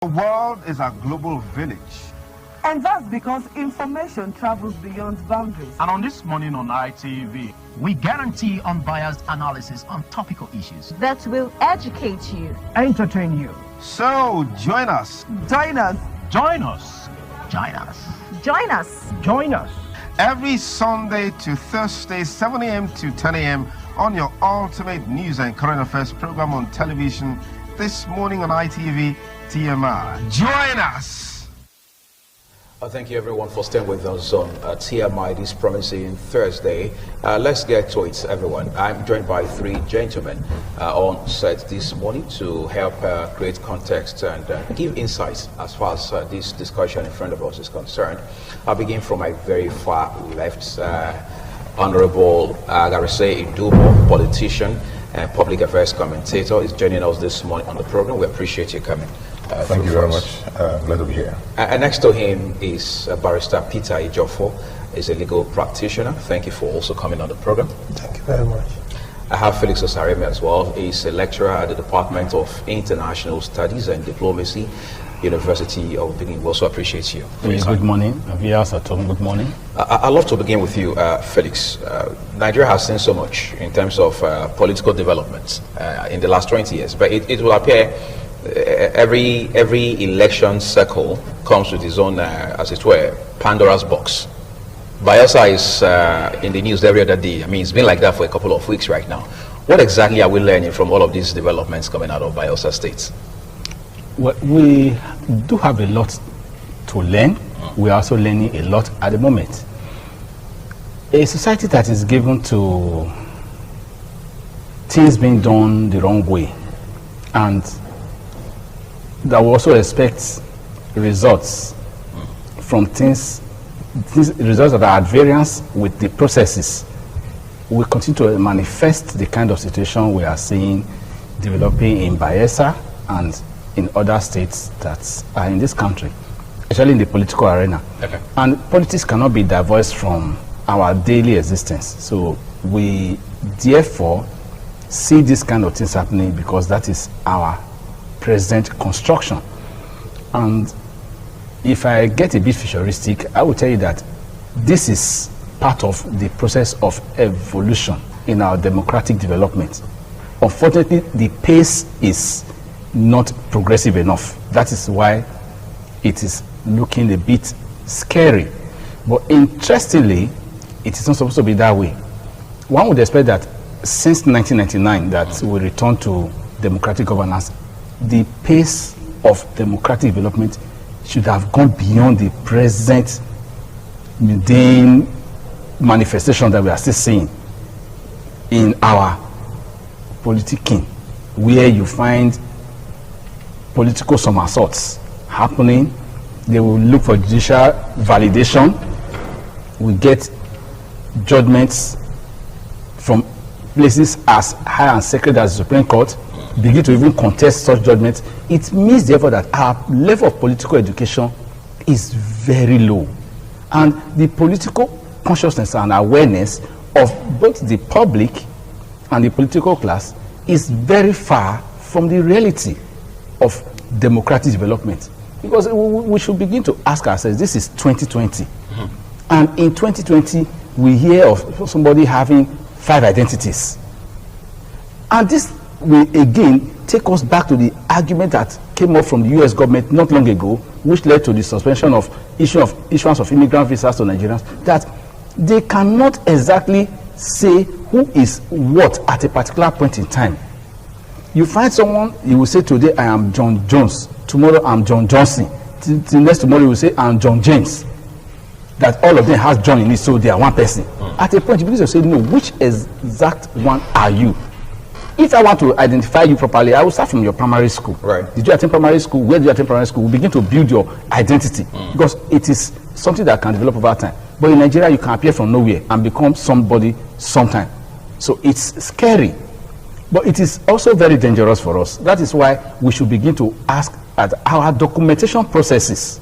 The world is a global village. And that's because information travels beyond boundaries. And on This Morning on ITV, we guarantee unbiased analysis on topical issues that will educate you, entertain you. So join us. Join us. Join us. Join us. Join us. Join us. Every Sunday to Thursday, 7 a.m. to 10 a.m. on your ultimate news and current affairs program on television. This morning on ITV TMI. Join us. Thank you everyone for staying with us on TMI this promising Thursday. Let's get to it, everyone. I'm joined by three gentlemen on set this morning to help create context and give insights as far as this discussion in front of us is concerned. I'll begin from my very far left, Honorable Garise Idubo, politician and public affairs commentator, is joining us this morning on the program. We appreciate you coming. Thank you very much. Glad to be here. And next to him is Barrister Peter Ejofo, is a legal practitioner. Thank you for also coming on the program. Thank you very much. I have Felix Osareme as well. He's a lecturer at the Department of International Studies and Diplomacy, University of Benin. We also appreciate you. Good morning. Viewers at home, good morning. I'd love to begin with you, Felix. Nigeria has seen so much in terms of political developments in the last 20 years, but it will appear every election cycle comes with its own, as it were, Pandora's box. Bayelsa is in the news every other day. I mean, it's been like that for a couple of weeks right now. What exactly are we learning from all of these developments coming out of Bayelsa State? Well, we do have a lot to learn. We are also learning a lot at the moment. A society that is given to things being done the wrong way, and that will also expect results from things results that are at variance with the processes, will continue to manifest the kind of situation we are seeing developing in Bayelsa and in other states that are in this country, especially in the political arena. Okay. And politics cannot be divorced from our daily existence. So we therefore see this kind of things happening because that is our present construction. And if I get a bit futuristic, I will tell you that this is part of the process of evolution in our democratic development. Unfortunately, the pace is not progressive enough. That is why it is looking a bit scary. But interestingly, it is not supposed to be that way. One would expect that since 1999 that we return to democratic governance, the pace of democratic development should have gone beyond the present mundane manifestation that we are still seeing in our politicking, where you find political somersaults happening. They will look for judicial validation. We get judgments from places as high and sacred as the Supreme Court begin to even contest such judgments. It means therefore that our level of political education is very low, and the political consciousness and awareness of both the public and the political class is very far from the reality of democratic development. Because we should begin to ask ourselves, this is 2020, and in 2020 we hear of somebody having 5 identities, and this will again take us back to the argument that came up from the US government not long ago, which led to the suspension of issuance of immigrant visas to Nigerians, that they cannot exactly say who is what at a particular point in time. You find someone, you will say today I am John Jones, tomorrow I'm John Johnson, the next tomorrow you will say I'm John James. That all of them has John in it, so they are one person. At a point you begin to say, no, which exact one are you? If I want to identify you properly, I will start from your primary school. Right. Did you attend primary school? Where did you attend primary school? We begin to build your identity because it is something that can develop over time. But in Nigeria, you can appear from nowhere and become somebody sometime. So it's scary, but it is also very dangerous for us. That is why we should begin to ask that our documentation processes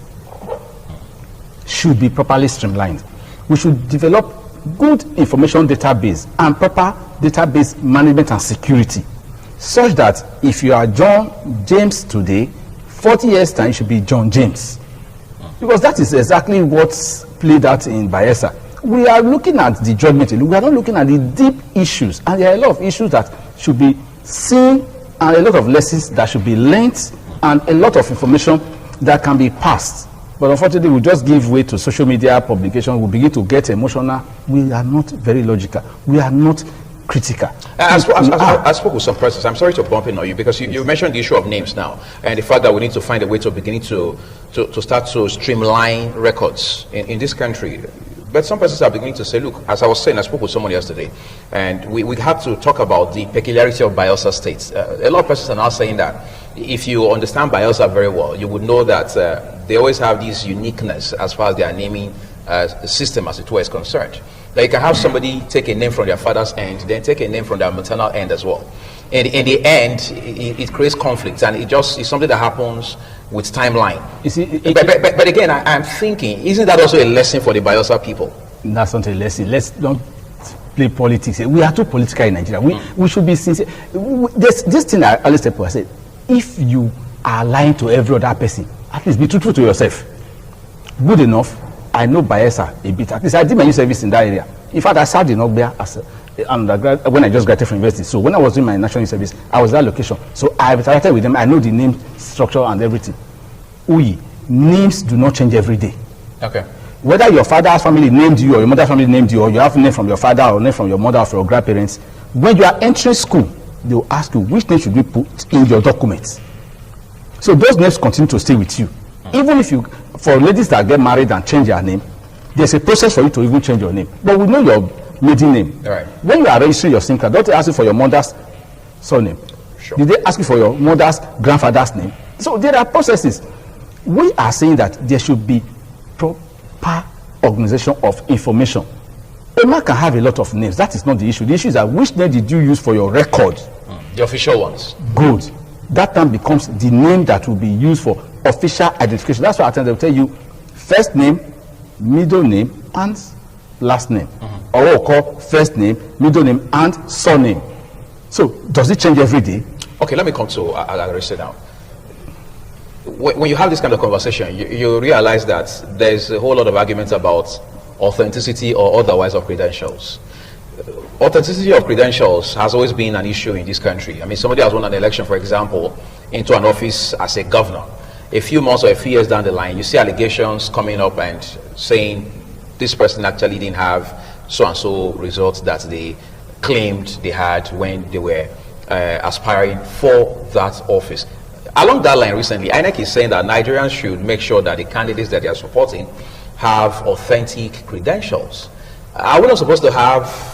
should be properly streamlined. We should develop good information database and proper database management and security, such that if you are John James today, 40 years' time, it should be John James. Because that is exactly what's played out in Bayelsa. We are looking at the judgment. We are not looking at the deep issues. And there are a lot of issues that should be seen, and a lot of lessons that should be learnt, and a lot of information that can be passed. But unfortunately, we just give way to social media publication. We begin to get emotional. We are not very logical. We are not critical. I spoke with some persons. I'm sorry to bump in on you, because you mentioned the issue of names now, and the fact that we need to find a way to begin to start to streamline records in this country. But some persons are beginning to say, look, as I was saying, I spoke with someone yesterday, and we have to talk about the peculiarity of Bayelsa State. A lot of persons are now saying that if you understand Bayelsa very well, you would know that they always have this uniqueness as far as their naming system, as it were, is concerned. That you can have somebody take a name from their father's end, then take a name from their maternal end as well. And in the end, it creates conflict, and it's something that happens with timeline. You see, but again, I'm thinking, isn't that also a lesson for the Bayelsa people? That's not a lesson. Let's don't play politics. We are too political in Nigeria. We should be sincere. This thing I always tell people, I said, if you are lying to every other person, at least be truthful to yourself. Good enough. I know Bayelsa a bit. At least I did my youth service in that area. In fact, I served in Ogbia as undergrad when I just graduated from university. So when I was doing my national youth service, I was that location. So I interacted with them. I know the name structure and everything. Names do not change every day. Okay. Whether your father's family named you or your mother's family named you, or you have a name from your father or name from your mother or from your grandparents, when you are entering school, they will ask you which name should we put in your documents. So those names continue to stay with you. Even if you, for ladies that get married and change their name, there's a process for you to even change your name. But we know your maiden name. Right. When you are registering your SIM card, don't they ask you for your mother's surname? Sure. Did they ask you for your mother's grandfather's name? So there are processes. We are saying that there should be proper organization of information. A man can have a lot of names. That is not the issue. The issue is that which name did you use for your record? The official ones. Good. That time becomes the name that will be used for official identification. That's why at times they will tell you first name, middle name, and last name. Or what we call first name, middle name, and surname. So does it change every day? Okay, let me come to Agarese now. When you have this kind of conversation, you realize that there's a whole lot of arguments about authenticity or otherwise of credentials. Authenticity of credentials has always been an issue in this country. I mean, somebody has won an election, for example, into an office as a governor. A few months or a few years down the line, you see allegations coming up and saying this person actually didn't have so-and-so results that they claimed they had when they were aspiring for that office. Along that line recently, INEC is saying that Nigerians should make sure that the candidates that they are supporting have authentic credentials. Are we not supposed to have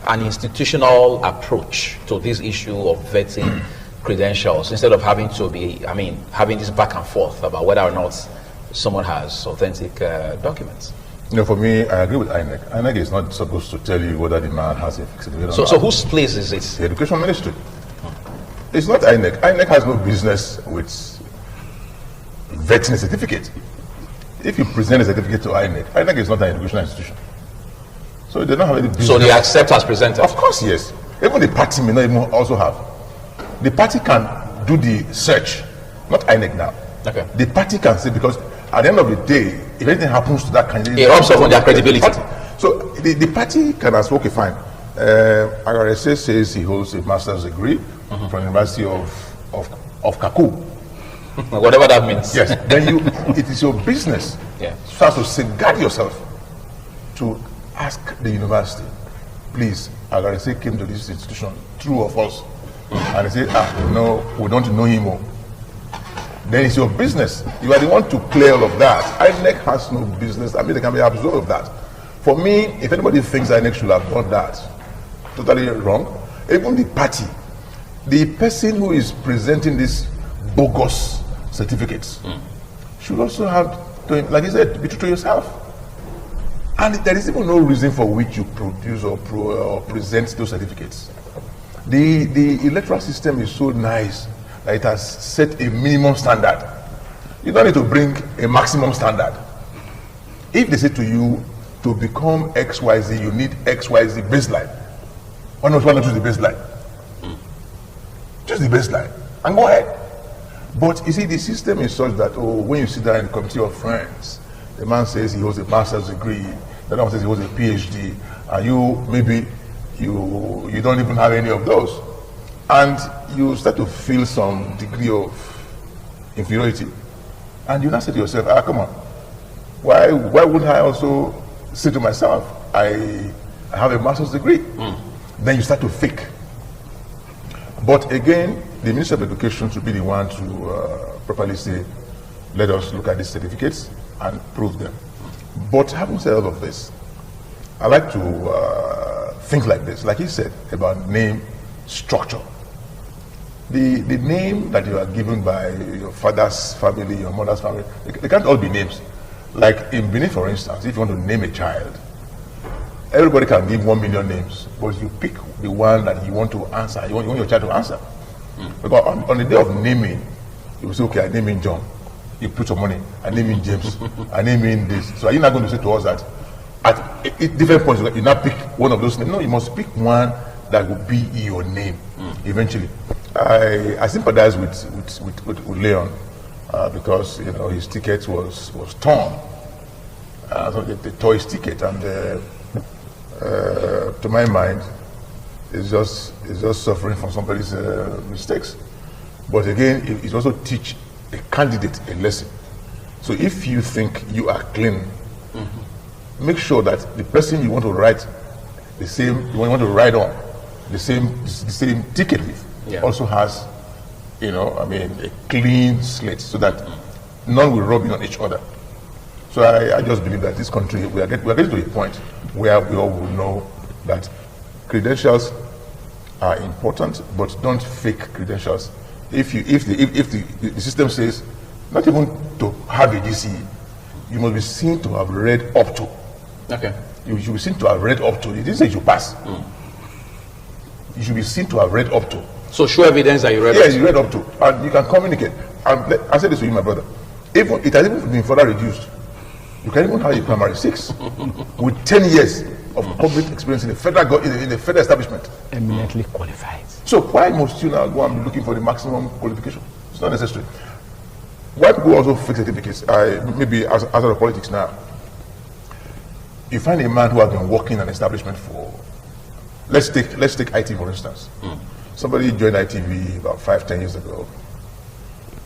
an institutional approach to this issue of vetting credentials instead of having to be, having this back and forth about whether or not someone has authentic documents? For me, I agree with INEC. INEC is not supposed to tell you whether the man has a fixed certificate or not. So whose place is it? The Education Ministry. It's not INEC. INEC has no business with vetting a certificate. If you present a certificate to INEC, INEC is not an educational institution. So they don't have any business. So they accept as presented? Of course, yes. Even the party may not even also have. The party can do the search, not INEC now. Okay. The party can say, because at the end of the day, if anything happens to that candidate, it rubs off on their credibility. So the party can ask, okay, fine. Agarese says he holds a master's degree from the University of Kaku. Whatever that means. Yes. Then it is your business. Yeah. So as to safeguard yourself to ask the university, please, Agarese came to this institution, true or false? And they say, no, we don't know him. Then it's your business. You are the one to clear all of that. INEC has no business. They can be absolved of that. For me, if anybody thinks INEC should have done that, totally wrong. Even the party, the person who is presenting these bogus certificates should also have, like I said, be true to yourself. And there is even no reason for which you produce or present those certificates. The electoral system is so nice that it has set a minimum standard. You don't need to bring a maximum standard. If they say to you, to become XYZ, you need XYZ baseline. Why not choose the baseline? Choose the baseline and go ahead. But you see, the system is such that, when you sit down in a committee of friends, the man says he holds a master's degree, the other one says he holds a PhD, and you don't even have any of those. And you start to feel some degree of inferiority. And you now say to yourself, come on, why wouldn't I also say to myself, I have a master's degree? Then you start to fake. But again, the Minister of Education should be the one to properly say, let us look at these certificates and prove them. But having said all of this, I like to think like this, like he said, about name structure. The name that you are given by your father's family, your mother's family, they can't all be names. Like in Benin, for instance, if you want to name a child, everybody can give 1 million names, but you pick the one that you want to answer, you want your child to answer. Because on the day of naming, you will say, okay, I name him John. You put your money, I name him James, I name him this. So are you not going to say to us that at different points, you now pick one of those names? No, you must pick one that will be your name eventually. I sympathize with Leon because his ticket was torn. So they tore his ticket, and to my mind, it's just suffering from somebody's mistakes. But again, it also teach a candidate a lesson. So if you think you are clean, make sure that the person you want to write the same, you want to write on the same ticket with, also has, a clean slate, so that none will rub in on each other. So I just believe that this country, we are getting to a point where we all will know that credentials are important, but don't fake credentials. If the system says not even to have a GCE, you must be seen to have read up to. Okay. You should be seen to have read up to. It didn't say you pass. You should be seen to have read up to. So show evidence that you read up to. Yes, you read up to. And you can communicate. And I said this to you, my brother. It has even been further reduced. You can even have a primary 6 with 10 years of public experience in the federal establishment. Eminently qualified. So why must you now go and be looking for the maximum qualification? It's not necessary. Why people also fake certificates? Maybe as of politics now. You find a man who has been working in an establishment for, let's take IT for instance. Somebody joined ITV about 5-10 years ago,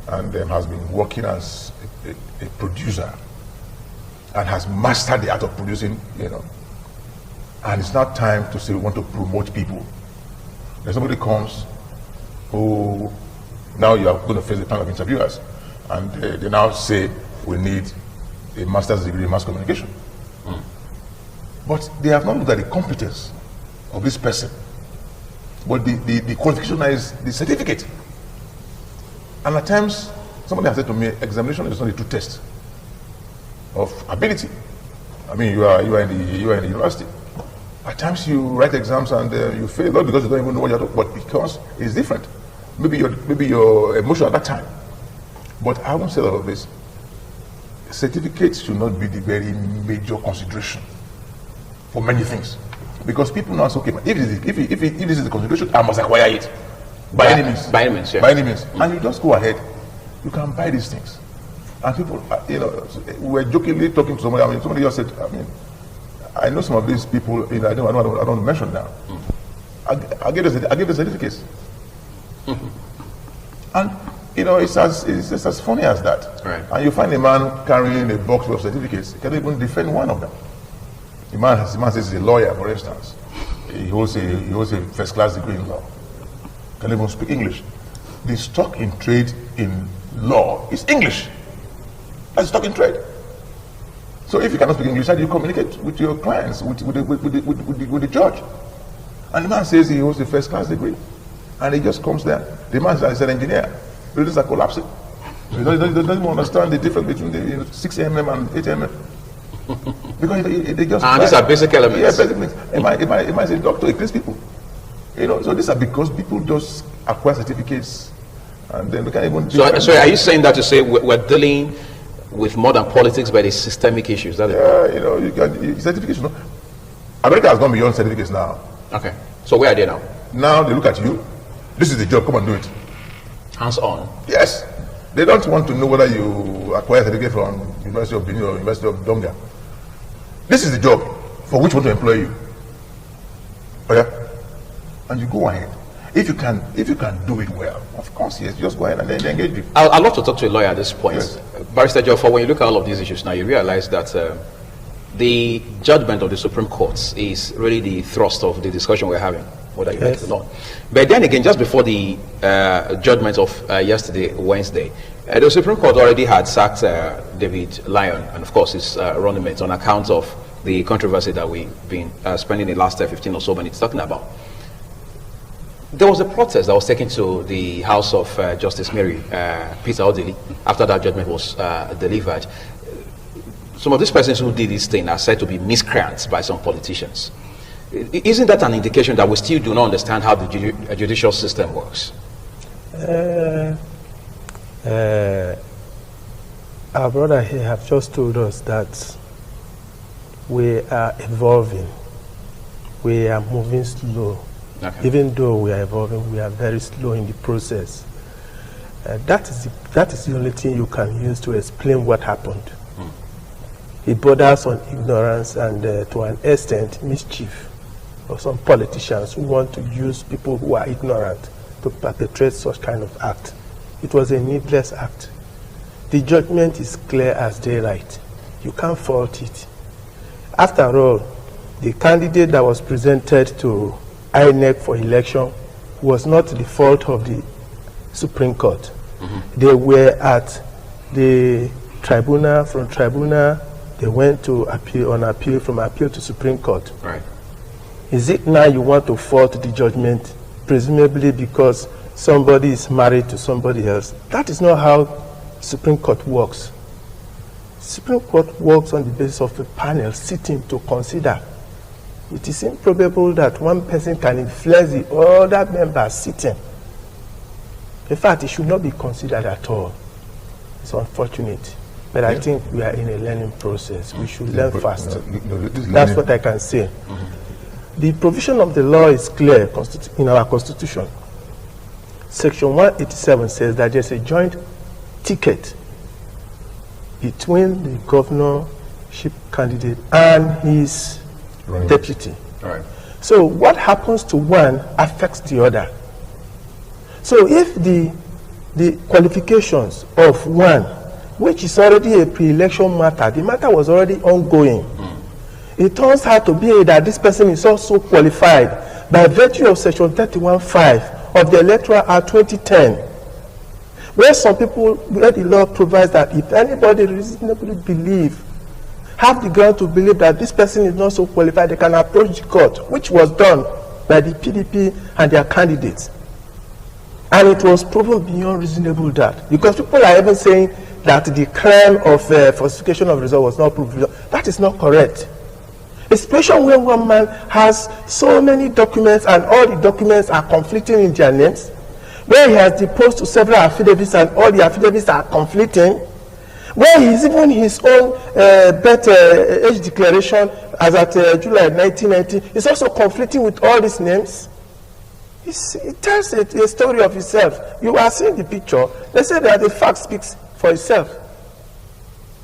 and has been working as a producer, and has mastered the art of producing, and it's not time to say we want to promote people. Then somebody comes who, now you are going to face the panel of interviewers, and they now say we need a master's degree in mass communication. But they have not looked at the competence of this person, but the qualification is the certificate. And at times, somebody has said to me, examination is not a true test of ability. I mean, you are in the university. At times you write exams and you fail, not because you don't even know what you're doing, but because it's different. Maybe your emotion at that time. But I won't say all of this. Certificates should not be the very major consideration for many things, because people now say, okay, if this is the consideration, I must acquire it by any means. By any means, yeah. By any means, and you just go ahead. You can buy these things. And people, we were jokingly talking to somebody. I mean, somebody just said, I know some of these people. I don't want to mention now. I give the certificates, and it's just as funny as that. Right. And you find a man carrying a box of certificates. He can't even defend one of them. The man says he's a lawyer, for instance. He holds a first-class degree in law. Can't even speak English. The stock in trade in law is English. That's stock in trade. So if you cannot speak English, how do you communicate with your clients, with the judge? And the man says he holds a first-class degree, and he just comes there. The man is an engineer. Buildings are collapsing. He doesn't even understand the difference between the 6 mm and 8 mm. Because they just. And these are basic elements. Yeah, basic elements. It might say doctor, it kills people. So these are because people just acquire certificates, and then we can't even. So are you saying that to say we're dealing with more than politics, but it's systemic issues? That you can certification. America has gone beyond certificates now. Okay. So where are they now? Now they look at you. This is the job. Come and do it. Hands on. Yes. They don't want to know whether you acquire a certificate from University of Benin or University of Donga. This is the job for which we want to employ you. Oh yeah? And you go ahead. If you can do it well, of course, yes, just go ahead and then engage people. I'd love to talk to a lawyer at this point. Yes. Barrister Joffa, when you look at all of these issues now, you realize that the judgment of the Supreme Court is really the thrust of the discussion we're having, whether you like it or not. But then again, just before the judgment of yesterday, Wednesday, the Supreme Court already had sacked David Lyon, and of course his running mate, on account of the controversy that we've been spending the last 15 or so minutes talking about. There was a protest that was taken to the House of Justice Mary Peter Odili after that judgment was delivered. Some of these persons who did this thing are said to be miscreants by some politicians. Isn't that an indication that we still do not understand how the judicial system works? Our brother here have just told us that we are evolving. We are moving slow. Okay. Even though we are evolving, we are very slow in the process. That is the only thing you can use to explain what happened. It borders on ignorance and to an extent mischief of some politicians who want to use people who are ignorant to perpetrate such kind of act. It was a needless act. The judgment is clear as daylight. You can't fault it. After all, the candidate that was presented to INEC for election was not the fault of the Supreme Court. They were at the tribunal. From tribunal, they went to appeal, on appeal, from appeal to Supreme Court. Right. Is it now you want to fault the judgment, presumably because somebody is married to somebody else? That is not how Supreme Court works. Supreme Court works on the basis of a panel sitting to consider. It is improbable that one person can influence the other members sitting. In fact, it should not be considered at all. It's unfortunate. But I think we are in a learning process. We should learn fast. That's what I can say. The provision of the law is clear in our Constitution. Section 187 says that there's a joint ticket between the governorship candidate and his deputy. Right. So what happens to one affects the other. So if the qualifications of one, which is already a pre-election matter, the matter was already ongoing, it turns out to be that this person is also qualified by virtue of Section 31(5) of the Electoral Act 2010, where the law provides that if anybody reasonably have the ground to believe that this person is not so qualified, they can approach the court, which was done by the PDP and their candidates. And it was proven beyond reasonable doubt, because people are even saying that the crime of falsification of result was not proved. That is not correct. Especially when one man has so many documents and all the documents are conflicting in their names, where he has deposed to several affidavits and all the affidavits are conflicting, where he's even his own birth age declaration as at July 1990 is also conflicting with all these names. It tells a story of itself. You are seeing the picture. They say that the fact speaks for itself.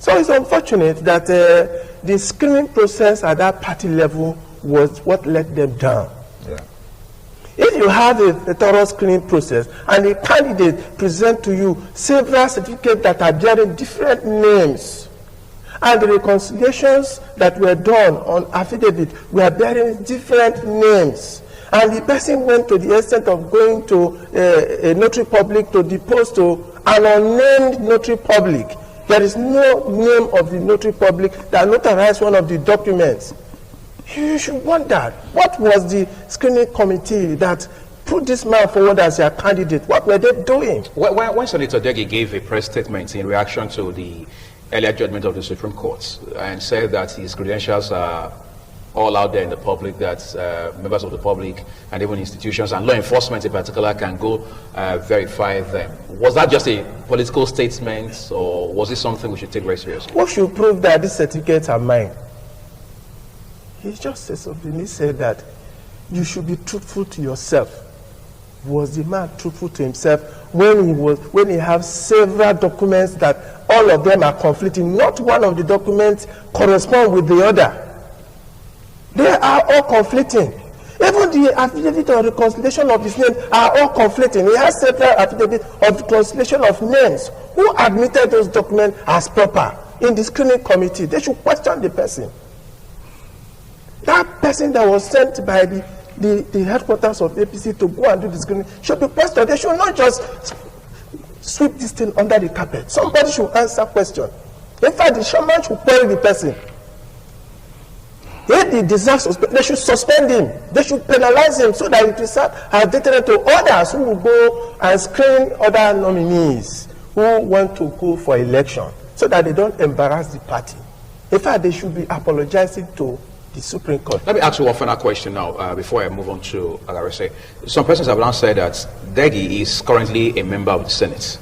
So it's unfortunate that the screening process at that party level was what let them down. Yeah. If you have a thorough screening process and a candidate present to you several certificates that are bearing different names, and the reconciliations that were done on affidavit were bearing different names, and the person went to the extent of going to a notary public to depose to an unnamed notary public, there is no name of the notary public that notarized one of the documents. You should wonder, what was the screening committee that put this man forward as their candidate? What were they doing? When Senator Degi gave a press statement in reaction to the earlier judgment of the Supreme Court and said that his credentials are all out there in the public, that members of the public and even institutions and law enforcement in particular can go verify them. Was that just a political statement, or was it something we should take very seriously? What should prove that these certificates are mine? He just said something. He said that you should be truthful to yourself. Was the man truthful to himself, when he has several documents that all of them are conflicting. Not one of the documents correspond with the other. They are all conflicting. Even the affidavit of reconciliation of his name are all conflicting. He has several affidavits of reconciliation of names. Who admitted those documents as proper in the screening committee? They should question the person. That person that was sent by the headquarters of APC to go and do the screening should be questioned. They should not just sweep this thing under the carpet. Somebody should answer question. In fact, the chairman should query the person. If he deserves suspension, they should suspend him. They should penalize him so that it will serve as deterrent to others who will go and screen other nominees who want to go for election, so that they don't embarrass the party. In fact, they should be apologizing to the Supreme Court. Let me ask you one final question now, before I move on to Agarese. Some persons have now said that Degi is currently a member of the Senate.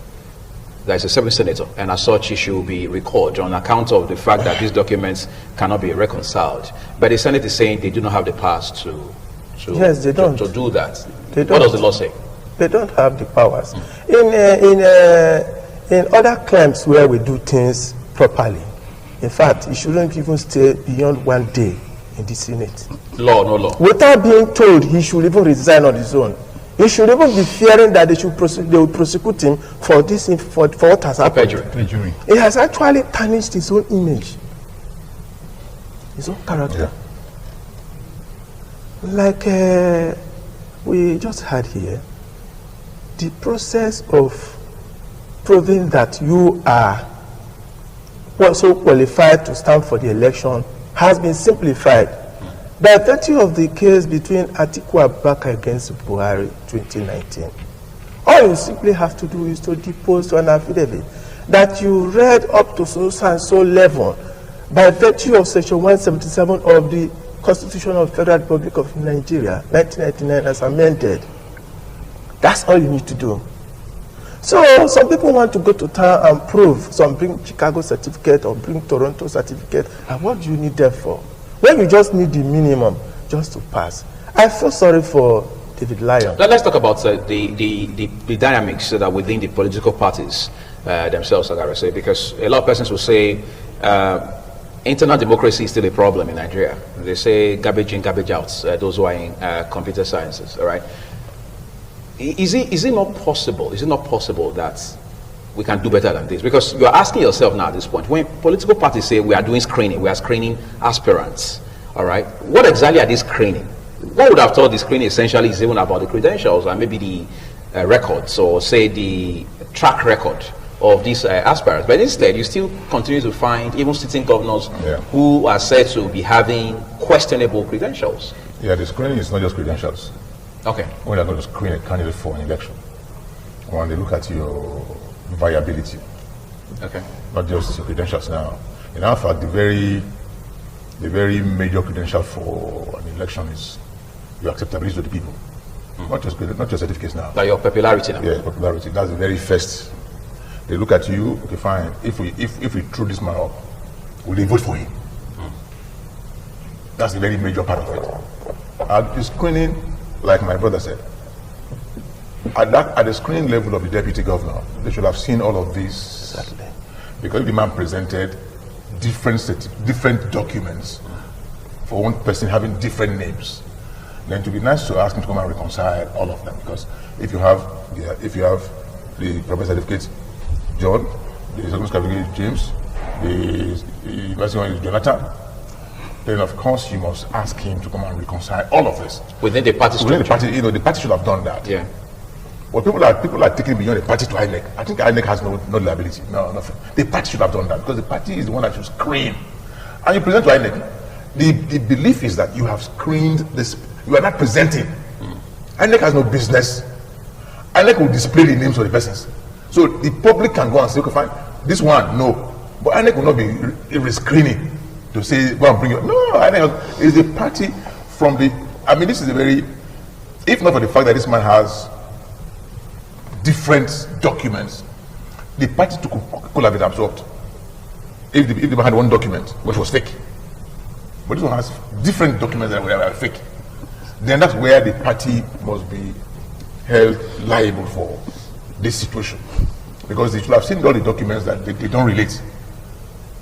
There is a serving senator, and as such, he should be recalled on account of the fact that these documents cannot be reconciled. But the Senate is saying they do not have the powers to yes, they don't. To do that. They don't. What does the law say? They don't have the powers. In other claims where we do things properly, in fact, he shouldn't even stay beyond 1 day in the Senate. Law, no law. Without being told he should even resign on his own. He should even be fearing that they will prosecute him for this, for what has happened. Perjury. He has actually tarnished his own image, his own character. Yeah. Like we just had here, the process of proving that you are also qualified to stand for the election has been simplified by virtue of the case between Atiku Abubakar against Buhari 2019. All you simply have to do is to depose to an affidavit that you read up to so and so level by virtue of Section 177 of the Constitution of the Federal Republic of Nigeria, 1999, as amended. That's all you need to do. So some people want to go to town and prove, some bring Chicago certificate or bring Toronto certificate, and what do you need them for? When you just need the minimum just to pass. I feel sorry for David Lyon. Now let's talk about the dynamics that are within the political parties themselves, Agarese, because a lot of persons will say internal democracy is still a problem in Nigeria. They say garbage in, garbage out, those who are in computer sciences, all right? Is it not possible? Is it not possible that we can do better than this? Because you are asking yourself now at this point, when political parties say we are doing screening, we are screening aspirants, all right? What exactly are they screening? One would have thought the screening essentially is even about the credentials and maybe the records, or say the track record of these aspirants. But instead, you still continue to find even sitting governors who are said to be having questionable credentials. Yeah, the screening is not just credentials. Okay. When they're going to screen a candidate for an election, when they look at your viability, okay, not just your credentials now. In our fact, the very major credential for an election is your acceptability to the people. Not just certificates now. Like your popularity now. Yeah, popularity. That's the very first. They look at you. Okay, fine. If we throw this man up, will they vote for him? That's the very major part of it. At the screening, like my brother said, at the screening level of the deputy governor, they should have seen all of these. Exactly. Because the man presented different documents for one person having different names, then it would be nice to ask him to come and reconcile all of them. Because if you have the proper certificate, John, the second certificate, James, the university one is Jonathan, then of course you must ask him to come and reconcile all of this within the party structure. Within the party, the party should have done that. Yeah. Well, people are taking beyond the party to INEC. I think INEC has no liability. No, nothing. The party should have done that because the party is the one that should screen. And you present to INEC. The belief is that you have screened this. You are not presenting. INEC has no business. INEC will display the names of the persons. So the public can go and say, okay, fine, this one, no. But INEC will not be re-screening to say, go and bring it. No, INEC is the party from the. I mean, this is a very. If not for the fact that this man has different documents, the party could have been absorbed if the man had one document which was fake, but this one has different documents that were fake. Then that's where the party must be held liable for this situation, because they should have seen all the documents that they don't relate.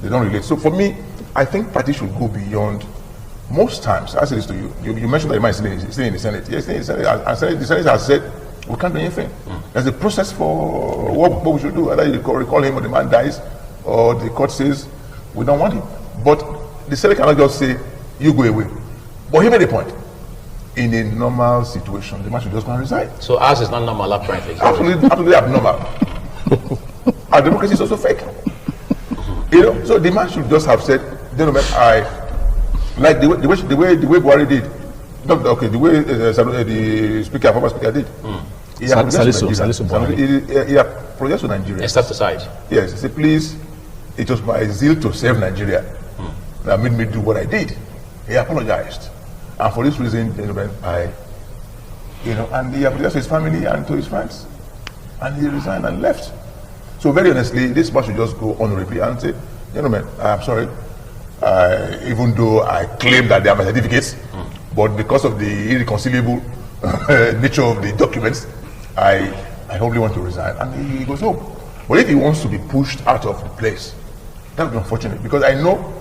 They don't relate. So for me, I think parties should go beyond. Most times, I say this to you. You mentioned that the man is still in the Senate. Yes, in the Senate. And the Senate has said we can't do anything. There's a process for what we should do. Either you recall him or the man dies, or the court says we don't want him. But the Senate cannot just say you go away. But he made a point. In a normal situation, the man should just go and resign. So ours is not normal, apparently. Absolutely abnormal. Our democracy is also fake. You know, so the man should just have said, gentlemen, like the way Buhari did. Okay, the way the speaker, former speaker did. He apologized to Nigeria. And stepped aside. Yes, he said, please, it was my zeal to serve Nigeria that made me do what I did. He apologized. And for this reason, gentlemen, and he apologized to his family and to his friends. And he resigned and left. So very honestly, this man should just go honorably and say, gentlemen, I'm sorry. Even though I claim that they are my certificates, but because of the irreconcilable nature of the documents, I only want to resign. And he goes home. But if he wants to be pushed out of the place, that would be unfortunate, because I know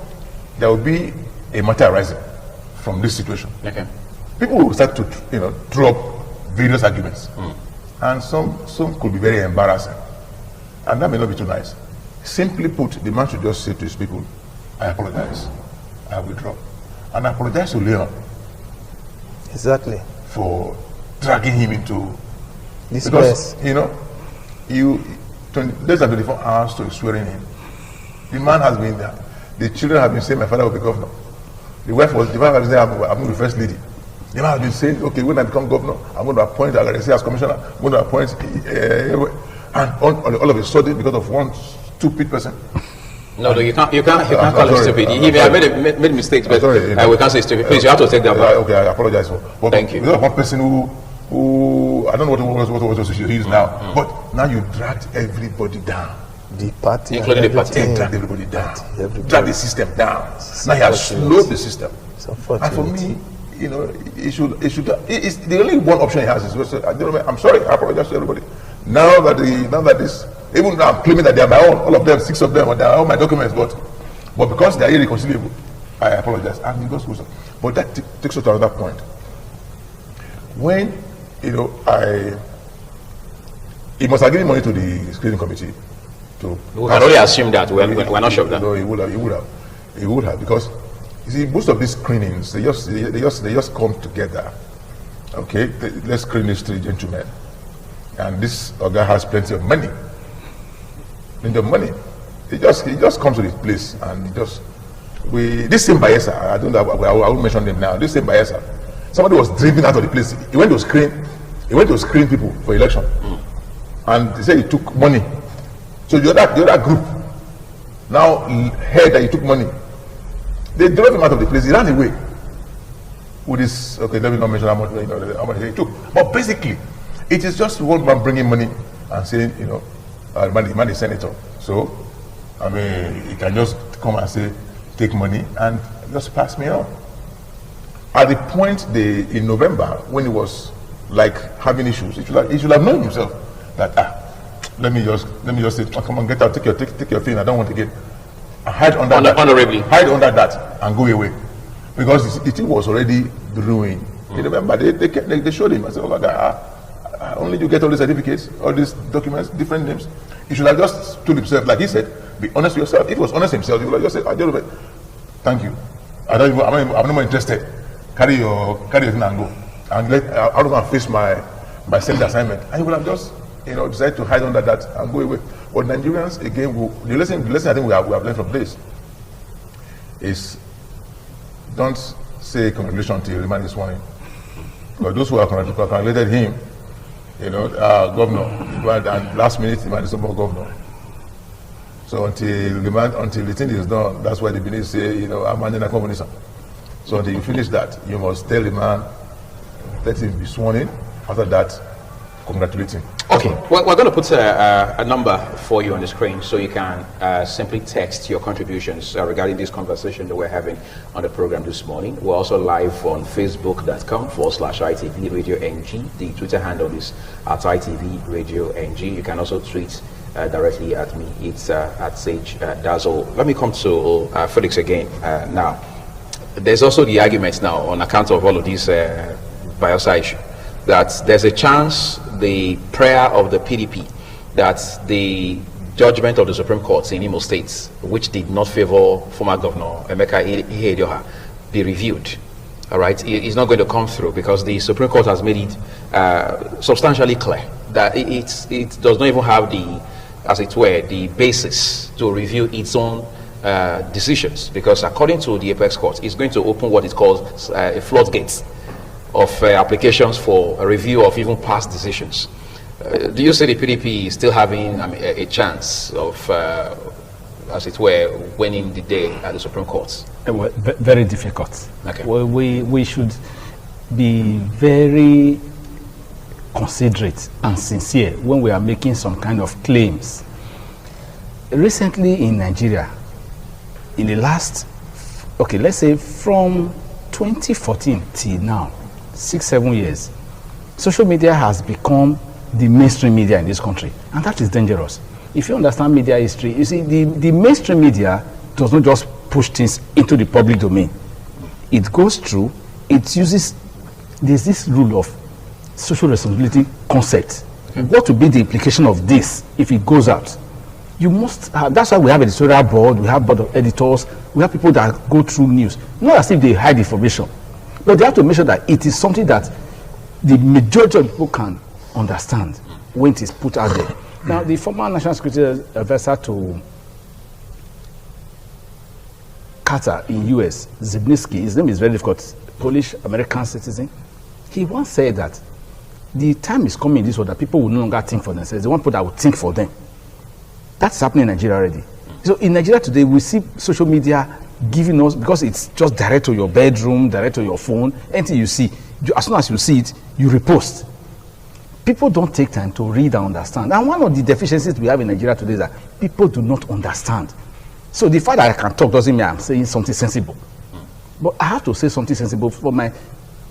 there will be a matter arising from this situation. Okay. People will start to throw up various arguments, and some could be very embarrassing, and that may not be too nice. Simply put, the man should just say to his people, I apologize, I withdraw, and I apologize to Leon. Exactly. For dragging him into this because mess. Less than 24 hours to swearing in. The man has been there. The children have been saying my father will be governor. The wife has been saying I'm going to be first lady. The man has been saying, okay, when I become governor, I'm going to appoint Agarese as commissioner. I'm going to appoint and all of a sudden, because of one stupid person. No, you can't call him stupid. He may have made mistakes, but we can't say stupid. Please, you have to take that back. Okay, I apologize for. But thank you. There's one person who I don't know what he is now, but now you dragged everybody down. The party, including the party, dragged everybody down. Drag the system down. Now you have slowed the system. And for me, it's the only one option he has is I'm sorry, I apologize to everybody. Now that this. Even now I'm claiming that they are my own, all of them, 6 of them, or they are all my documents, but because they are irreconcilable, I apologize. And he goes, but that takes us to another point. When, he must have given money to the screening committee. We can only assume that. We're not sure of that. No, he would have, because, you see, most of these screenings, they just come together. Okay, let's screen these 3 gentlemen. And this guy has plenty of money. He just comes to this place and this same Bayelsa, I won't mention them now. This same Bayelsa, somebody was driven out of the place. He went to screen people for election, and they said he took money. So the other group now heard that he took money. They drove him out of the place. He ran away with this. Okay, let me not mention how much he took. But basically, it is just one man bringing money and saying, the man is senator. So, he can just come and say, take money and just pass me on. At the point in November, when he was like having issues, he should have known himself that let me just say, come on, get out, take your thing. I don't want to get hide under that and go away, because the thing was already brewing. In November, they showed him. I said, oh God, only you get all the certificates, all these documents, different names. He should have just told himself, like he said, be honest with yourself. If he was honest himself, he would have just said, thank you. I'm not more interested. Carry your thing and go. And I don't want to face my Senate assignment. And he would have just decided to hide under that and go away. But Nigerians, again, the lesson I think we have learned from this is, don't say congratulations until the man is sworn in. But those who have congratulated him, governor, and last minute the man is not governor. So until the thing is done, that's why the Benin say, I'm managing a communism. So until you finish that, you must tell the man, let him be sworn in. After that, congratulate him. Okay, well, we're going to put a number for you on the screen so you can simply text your contributions regarding this conversation that we're having on the program this morning. We're also live on facebook.com/ITV Radio NG. The Twitter handle is at ITV Radio NG. You can also tweet directly at me. It's at Sage Dazzle. Let me come to Felix again now. There's also the argument now on account of all of these Bayelsa issue that there's a chance the prayer of the PDP that the judgment of the Supreme Court in Imo State, which did not favor former Governor Emeka Ihedioha, be reviewed. All right, it's not going to come through because the Supreme Court has made it substantially clear that it does not even have the, as it were, the basis to review its own decisions, because according to the Apex Court, it's going to open what it calls a floodgate of applications for a review of even past decisions. Do you say the PDP is still having a chance of, as it were, winning the day at the Supreme Court? Well, very difficult. Okay. Well, we should be very considerate and sincere when we are making some kind of claims. Recently in Nigeria, in the last, okay, let's say from 2014 till now, 6-7 years, social media has become the mainstream media in this country, and that is dangerous. If you understand media history, you see the mainstream media does not just push things into the public domain. It goes through, it uses, there's this rule of social responsibility concept. What will be the implication of this if it goes out? You must, that's why we have editorial board, we have board of editors, we have people that go through news, not as if they hide information, but they have to make sure that it is something that the majority of people can understand when it is put out there. Now, the former National Security Advisor to Carter in US, Zbigniew, his name is very difficult, Polish-American citizen, he once said that the time is coming in this world that people will no longer think for themselves, they want people that will think for them. That's happening in Nigeria already. So in Nigeria today, we see social media giving us, because it's just direct to your bedroom, direct to your phone, anything you see, as soon as you see it, you repost. People don't take time to read and understand. And one of the deficiencies we have in Nigeria today is that people do not understand. So the fact that I can talk doesn't mean I'm saying something sensible. But I have to say something sensible for my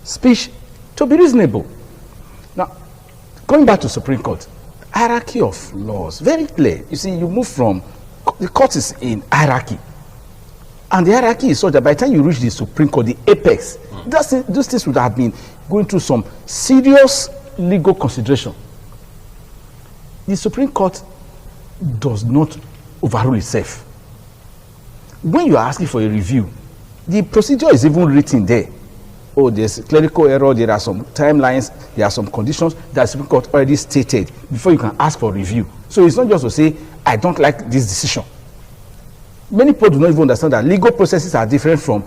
speech to be reasonable. Now, going back to Supreme Court, hierarchy of laws, very clear. You see, you move from, the court is in hierarchy. And the hierarchy is such that by the time you reach the Supreme Court, the apex, those things would have been going through some serious legal consideration. The Supreme Court does not overrule itself. When you are asking for a review, the procedure is even written there. Oh, there's clerical error, there are some timelines, there are some conditions that the Supreme Court already stated before you can ask for review. So it's not just to say, I don't like this decision. Many people do not even understand that legal processes are different from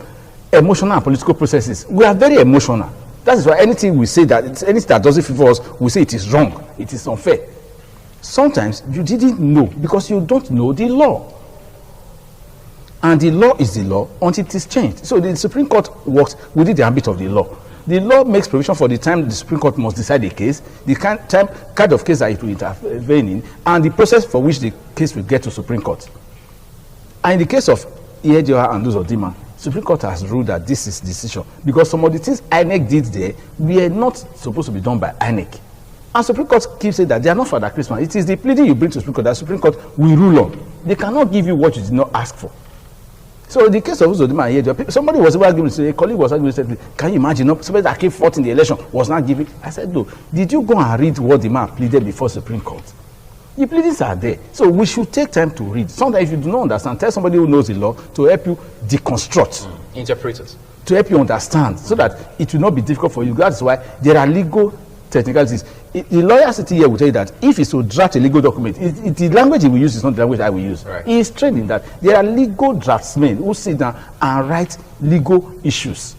emotional and political processes. We are very emotional. That is why anything we say that, anything that doesn't favor us, we say it is wrong, it is unfair. Sometimes you didn't know because you don't know the law. And the law is the law until it is changed. So the Supreme Court works within the ambit of the law. The law makes provision for the time the Supreme Court must decide a case, the kind of case that it will intervene in, and the process for which the case will get to Supreme Court. And in the case of Ihedioha and those of Dima, Supreme Court has ruled that this is decision because some of the things INEC did there were not supposed to be done by INEC. And Supreme Court keeps saying that they are not Father Christmas. It is the pleading you bring to Supreme Court that Supreme Court will rule on. They cannot give you what you did not ask for. So in the case of Uzodima and Ihedioha, somebody was arguing, a colleague was arguing, can you imagine, somebody that came forth in the election was not giving? I said, no. Did you go and read what the man pleaded before Supreme Court? The pleadings are there. So we should take time to read. Sometimes if you do not understand, tell somebody who knows the law to help you deconstruct. Interpret it. To help you understand so that it will not be difficult for you. That's why there are legal technicalities. The lawyer sitting here will tell you that if he's to draft a legal document, the language he will use is not the language I will use. Right. He is trained in that. There are legal draftsmen who sit down and write legal issues.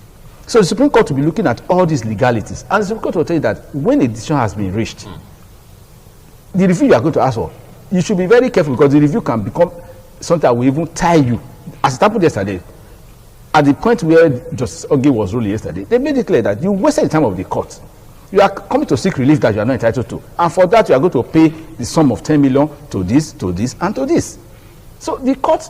So the Supreme Court will be looking at all these legalities. And the Supreme Court will tell you that when a decision has been reached, the review you are going to ask for, you should be very careful because the review can become something that will even tie you. As it happened yesterday, at the point where Justice Ogi was ruling yesterday, they made it clear that you wasted the time of the court. You are coming to seek relief that you are not entitled to. And for that, you are going to pay the sum of 10 million to this, and to this. So the court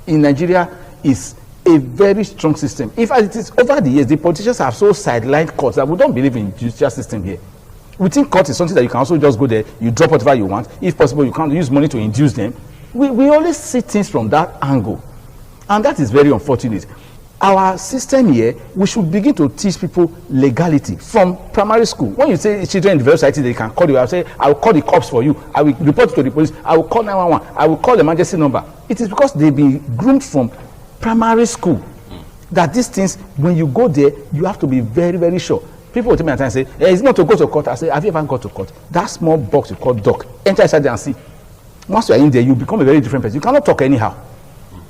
in Nigeria is a very strong system. In fact, it is over the years, the politicians have so sidelined courts that we don't believe in judicial system here. We think court is something that you can also just go there, you drop whatever you want. If possible, you can't use money to induce them. We always see things from that angle. And that is very unfortunate. Our system here, we should begin to teach people legality from primary school. When you say children in the very society, they can call you. I will say, I will call the cops for you. I will report to the police. I will call 911. I will call the emergency number. It is because they've been groomed from primary school that these things, when you go there, you have to be very, very sure. People will tell me at times, say, hey, it's not to go to court. I say, have you ever gone to court? That small box you call doc. Enter inside there and see. Once you are in there, you become a very different person. You cannot talk anyhow.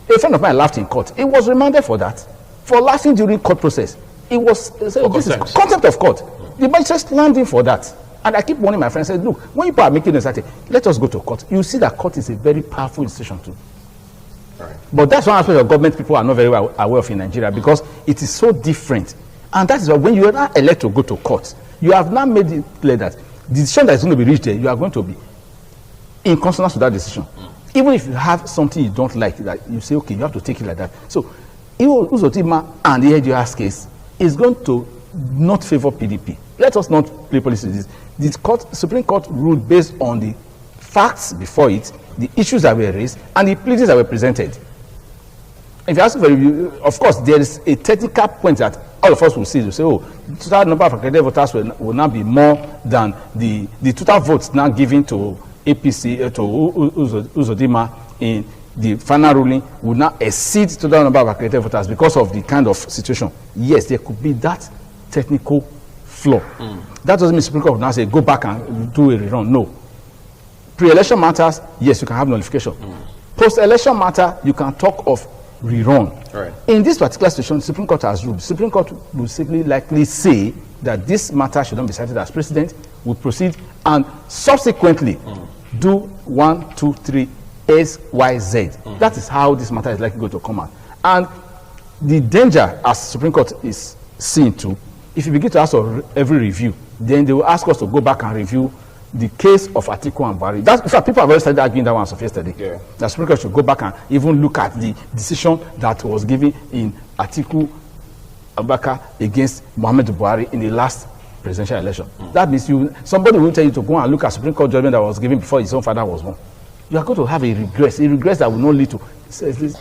A friend of mine laughed in court. He was remanded for that. For laughing during court process. It was this is contempt of court. The magistrate landing for that. And I keep warning my friends, say, look, when people are making a certain, let us go to court. You see that court is a very powerful institution too. Right. But that's one aspect of government people are not very well aware of in Nigeria, because it is so different. And that is why when you are not elected to go to court, you have now made it clear that the decision that is going to be reached there, you are going to be in consonance with that decision. Even if you have something you don't like, that you say, okay, you have to take it like that. So Uzotima and the AJR's case is going to not favor PDP. Let us not play politics. The Supreme Court ruled based on the facts before it, the issues that were raised, and the pleadings that were presented. If you ask for review, of course, there is a technical point that all of us will see. Will say, oh, the total number of accredited voters will now be more than the total votes now given to APC, to Uzodinma in the final ruling would now exceed the total number of accredited voters because of the kind of situation. Yes, there could be that technical flaw. That doesn't mean Supreme Court will now say, go back and do a rerun. No. Pre-election matters, yes, you can have nullification. Post-election matter, you can talk of rerun. Right. In this particular situation, Supreme Court has ruled. Supreme Court will simply likely say that this matter should not be cited as precedent, will proceed, and subsequently do 1, 2, 3, S, Y, Z. That is how this matter is likely going to come out. And the danger, as Supreme Court is seen to, if you begin to ask for every review, then they will ask us to go back and review the case of Atiku and Buhari. That's, in fact, people have already started arguing that one as of yesterday. Yeah. The Supreme Court should go back and even look at the decision that was given in Atiku Abubakar against Muhammadu Buhari in the last presidential election. That means somebody will tell you to go and look at Supreme Court judgment that was given before his own father was born. You are going to have a regress that will not lead to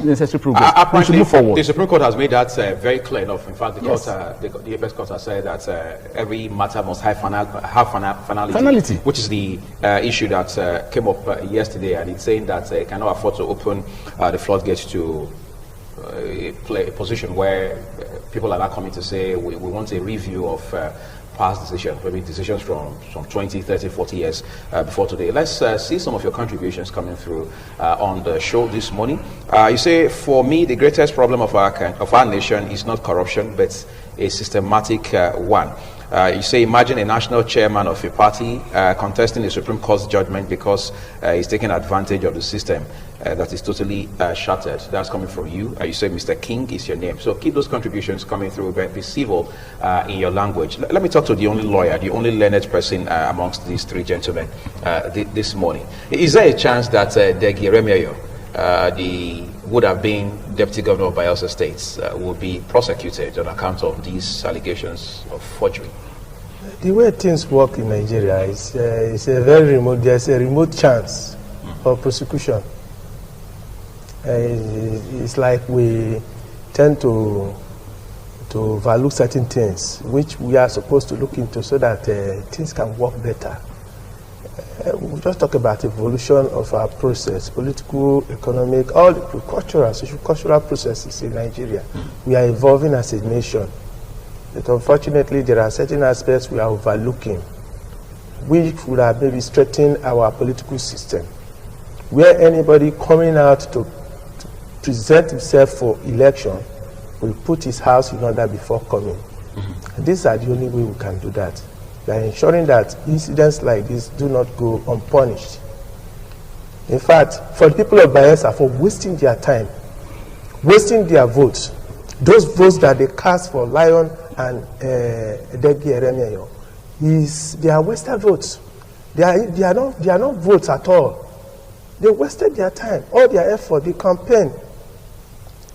necessary progress. We should move forward. The Supreme Court has made that very clear enough. In fact, the apex court has said that every matter must have finality, which is the issue that came up yesterday, and it's saying that it cannot afford to open the floodgates to a position where people are not coming to say we want a review of past decisions, maybe decisions from 20, 30, 40 years before today. Let's see some of your contributions coming through on the show this morning. You say, for me, the greatest problem of our nation is not corruption, but a systematic one. You say, imagine a national chairman of a party contesting the Supreme Court's judgment because he's taking advantage of the system that is totally shattered. That's coming from you. You say, Mr. King is your name. So keep those contributions coming through, but be civil in your language. Let me talk to the only lawyer, the only learned person amongst these three gentlemen this morning. Is there a chance that Degi Eremiayo, would have been Deputy Governor of Bayelsa State, will be prosecuted on account of these allegations of forgery? The way things work in Nigeria is a very remote. There's a remote chance of prosecution. It's like we tend to overlook certain things which we are supposed to look into so that things can work better. We just talk about evolution of our process, political, economic, all the cultural, social-cultural processes in Nigeria. We are evolving as a nation. But unfortunately, there are certain aspects we are overlooking, which would have maybe strengthened our political system. Where anybody coming out to present himself for election will put his house in order before coming. And these are the only way we can do that. We are ensuring that incidents like this do not go unpunished. In fact, for the people of Bayelsa, for wasting their time, wasting their votes, those votes that they cast for Lion and Degi Eremiayo, they are wasted votes. They are not votes at all. They wasted their time, all their effort, the campaign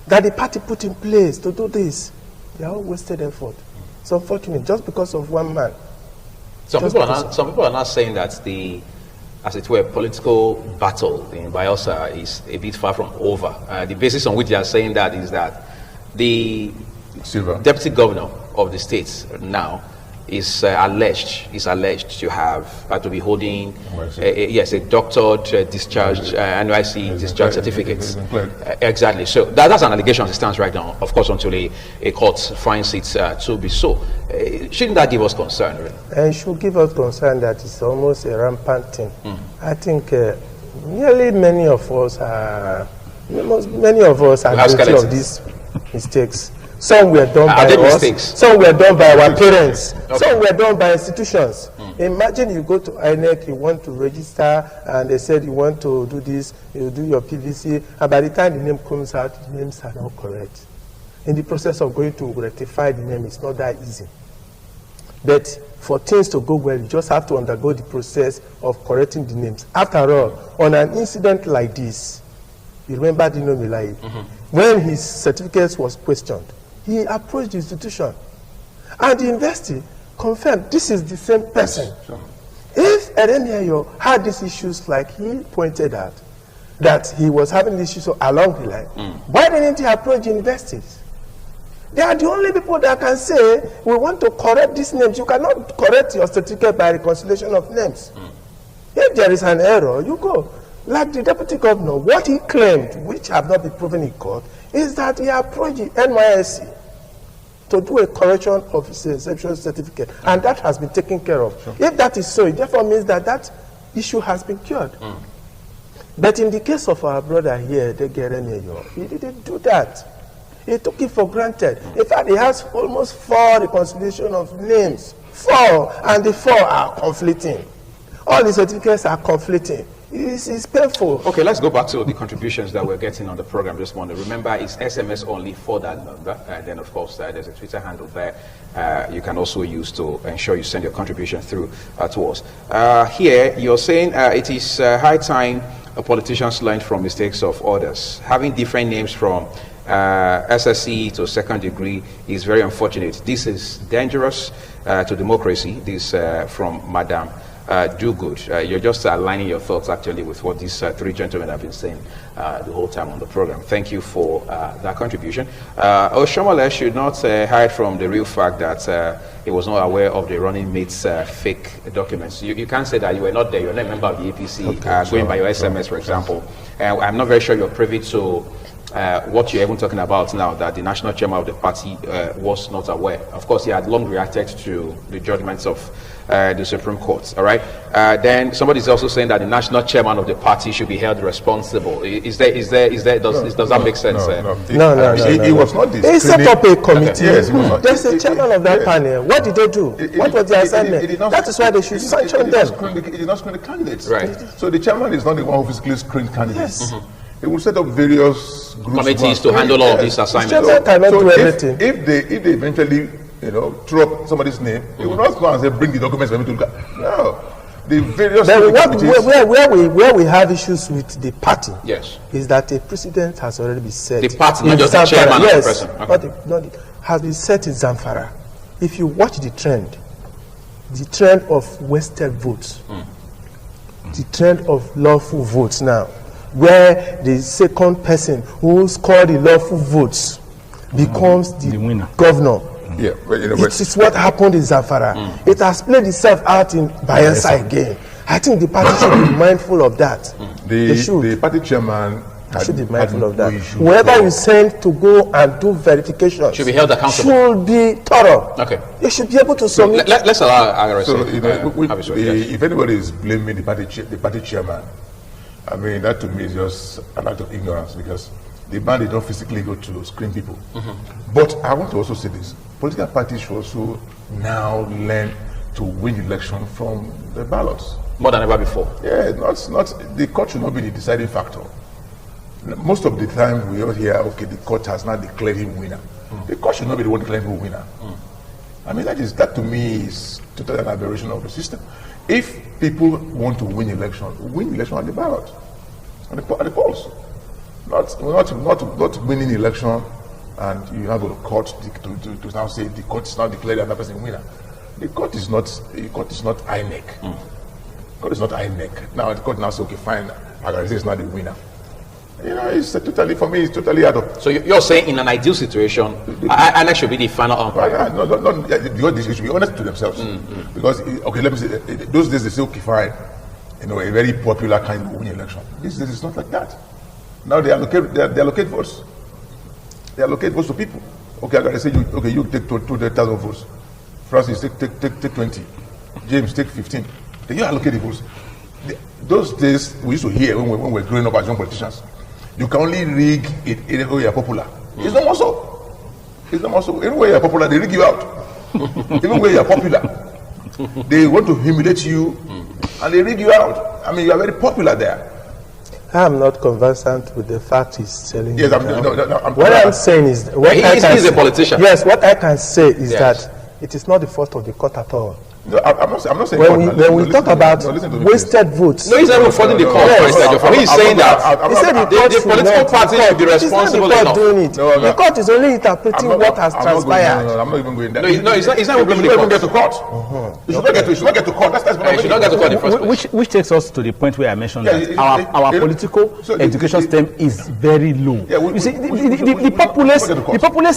that the party put in place to do this. They are all wasted effort. It's unfortunate, just because of one man. Some people are not saying that the, as it were, political battle in Bayelsa is a bit far from over. The basis on which they are saying that is that the deputy governor of the state now is alleged to have to be holding a doctored discharge NYC discharge certificate. Exactly. So that's an allegation as it stands right now. Of course, until a court finds it to be so. Shouldn't that give us concern, really? It should give us concern that it's almost a rampant thing. I think nearly many of us are guilty of these mistakes. Some were done by us, some were done by our parents, some were done by institutions. Imagine you go to INEC, you want to register, and they said you want to do this, you do your PVC, and by the time the name comes out, the names are not correct. In the process of going to rectify the name, it's not that easy. But for things to go well, you just have to undergo the process of correcting the names. After all, on an incident like this, you remember Dino Milai, when his certificate was questioned, he approached the institution, and the university confirmed this is the same person. If Eremiayo had these issues like he pointed out, that he was having these issues along the line, why didn't he approach the universities? They are the only people that can say, we want to correct these names. You cannot correct your certificate by reconciliation of names. If there is an error, you go. Like the deputy governor, what he claimed, which have not been proven in court, is that he approached the NYSC to do a correction of his exemption certificate, and that has been taken care of. If that is so, it therefore means that that issue has been cured. But in the case of our brother here, the Geremeyo, he didn't do that. He took it for granted. In fact, he has almost 4 reconciliation of names. 4, and the 4 are conflicting. All the certificates are conflicting. It's painful. Okay, let's go back to the contributions that we're getting on the program this morning. Remember, it's SMS only for that number. And then, of course, there's a Twitter handle there you can also use to ensure you send your contribution through to us. Here, you're saying it is high time politicians learn from mistakes of others. Having different names from SSC to second degree is very unfortunate. This is dangerous to democracy. This from Madam Do Good. You're just aligning your thoughts actually with what these 3 gentlemen have been saying the whole time on the program. Thank you for that contribution. Oshomole should not hide from the real fact that he was not aware of the running mate's fake documents. You can't say that you were not there, you're not a member of the APC, going by your SMS, for example. I'm not very sure you're privy to what you're even talking about now, that the national chairman of the party was not aware. Of course, he had long reacted to the judgments of the Supreme Court. All right. Then somebody is also saying that the national chairman of the party should be held responsible. Does that make sense? No. He was not this. They set up a committee. Yes, he was not. There's a chairman of that panel. What did they do? What was the assignment? That is why they should sanction them. He did not screen the candidates. Right. So the chairman is not the one who physically screened candidates. Yes. He will set up various groups, committees to handle all of these assignments. If they eventually, throw up somebody's name, they will not go and say, bring the documents for me to look at. No. The various where we have issues with the party, yes, is that a precedent has already been set. The party, not just the chairman, yes, of the president. Okay. Has been set in Zamfara. If you watch the trend of wasted votes, the trend of lawful votes now, where the second person who scored the lawful votes becomes the winner. Governor. Yeah, it is what happened in Zamfara. It has played itself out in Bayelsa again. I think the party should be mindful of that. The party chairman should be mindful of that. Whoever you send to go and do verification should be held accountable. Should be thorough. Okay. You should be able to submit. Let's allow Agarese. If anybody is blaming the party chairman, I mean, that to me is just an act of ignorance, because the man did not physically go to screen people. But I want to also say this. Political parties should also now learn to win the election from the ballots. More than ever before. Yeah, the court should not be the deciding factor. Most of the time we all hear, okay, the court has not declared him winner. The court should not be the one declaring him winner. I mean, that to me is totally an aberration of the system. If people want to win election on the ballot, at the polls. Not winning election and you now go to court to now say the court is now declared another person winner. The court is not INEC. Court is not INEC. Now the court now says, okay, fine, Agarese is not the winner. You know, it's totally, for me, it's totally out of. So you're saying in an ideal situation, INEC should be the final umpire? No, they should be honest to themselves. Because, okay, let me say, those days they say, okay, fine, you know, a very popular kind of winning election. This is not like that. Now they allocate votes. They allocate votes to people. Okay, I gotta say, you take 200,000 votes. Francis, take 20. James, take 15. Then you allocate the votes. Those days we used to hear when we were growing up as young politicians. You can only rig it anywhere you're popular. It's not more so. It's not more so. Anywhere you're popular, they rig you out. Even where you're popular, they want to humiliate you and they rig you out. I mean, you are very popular there. I'm not conversant with the fact he's telling yes, you. What I'm saying is, he's a politician. Yes, what I can say is that it is not the fault of the court at all. No, I'm not saying when we talk about wasted votes. No, he's not even faulting the court. He's saying that the political party should be responsible enough. The court is only interpreting what has transpired. No, I'm not even going there. No, he's not even get to court. You should not get to court. That's what you should not get to court in the first place. Which takes us to the point where I mentioned that our political education system is very low. You see, the populace,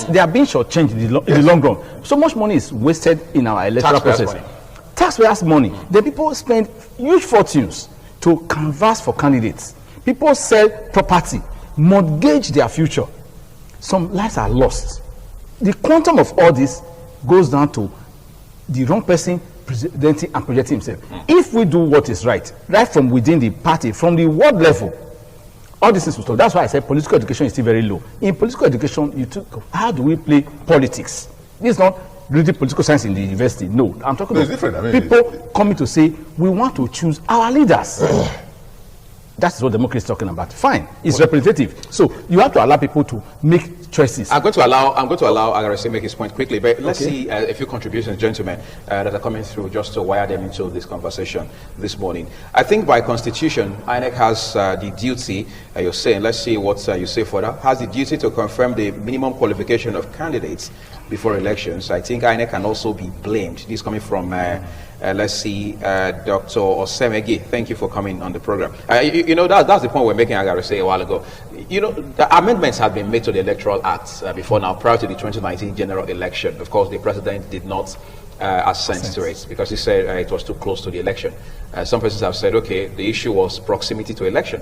they are being shortchanged in the long run. So much money is wasted in our electoral process. Taxpayers' money. The people spend huge fortunes to canvass for candidates. People sell property, mortgage their future. Some lives are lost. The quantum of all this goes down to the wrong person presenting and projecting himself. If we do what is right from within the party, from the ward level, all these things will stop. That's why I said political education is still very low. In political education, how do we play politics? This is not reading political science in the university. No, I'm talking about people coming to say we want to choose our leaders. That's what democracy is talking about. Fine, it's representative. So you have to allow people to make choices. I'm going to allow Agarese make his point quickly, but let's see a few contributions, gentlemen, that are coming through just to wire them into this conversation this morning. I think by constitution, INEC has the duty, you're saying, let's see what you say further, has the duty to confirm the minimum qualification of candidates before elections. I think INEC can also be blamed. This is coming from let's see, Dr. Osemegi. Thank you for coming on the program. You know, that's the point we're making, Agarese, a while ago. You know, the amendments have been made to the Electoral Act before now, prior to the 2019 general election. Of course, the president did not assent to it because he said it was too close to the election. Some persons have said, okay, the issue was proximity to election.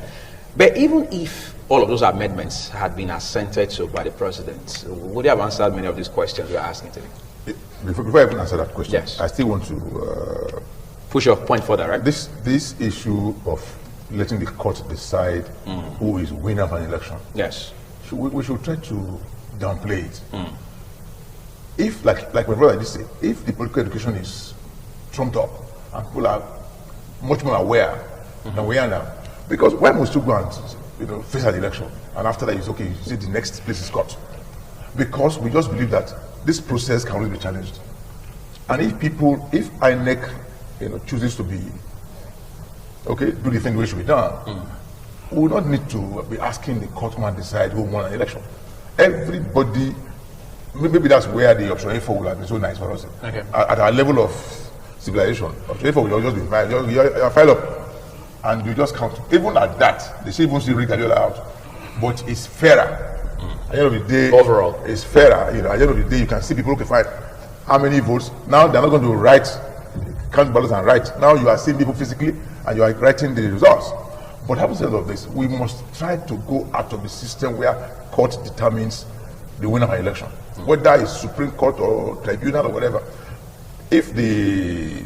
But even if all of those amendments had been assented to by the president, would he have answered many of these questions we are asking today? Before I even answer that question, yes. I still want to push your point further, right? This issue of letting the court decide who is winner of an election. Yes. We should try to downplay it. If, like my brother just said, if the political education is trumped up and people are much more aware than we are now, because why must you go and face an election and after that it's okay, you say the next place is court? Because we just believe that this process can only be challenged. And if INEC chooses to be do the thing which should be done, we will not need to be asking the court to decide who won an election. Everybody, maybe that's where the option A4 will have been so nice for us. Okay. At our level of civilization, option A4 will just be fine. You file up and you just count. Even at that, they say even see Rigadiola out. But it's fairer. At the end of the day, overall, it's fairer. At the end of the day, you can see people fine. How many votes? Now they're not going to count ballots and write. Now you are seeing people physically and you are writing the results. But having said all of this, we must try to go out of the system where court determines the winner of an election. Whether it's Supreme Court or tribunal or whatever. If the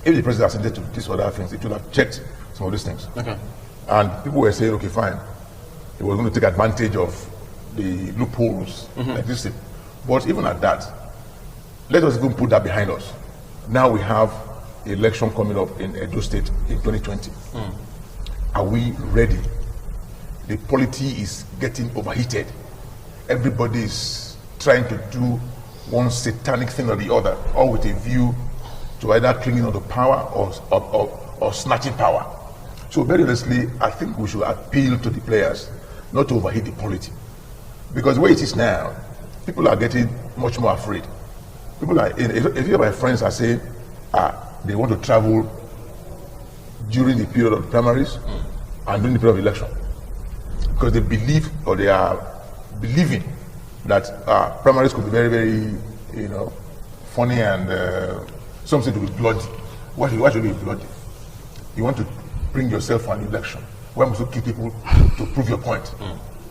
president assented to these other things, it would have checked some of these things. Okay. And people were saying, okay, fine. They were going to take advantage of the loopholes like this. But even at that, let us even put that behind us. Now we have the election coming up in Edo State in 2020. Are we ready? The polity is getting overheated. Everybody is trying to do one satanic thing or the other, or with a view to either clinging on to power or snatching power. So very honestly, I think we should appeal to the players not to overheat the polity. Because the way it is now, people are getting much more afraid. People are, if my friends are saying they want to travel during the period of the primaries and during the period of election, because they believe, or they are believing that primaries could be very, very, funny, and some say to be bloody. Why should it be bloody? You want to bring yourself for an election. Why must you kill people to prove your point?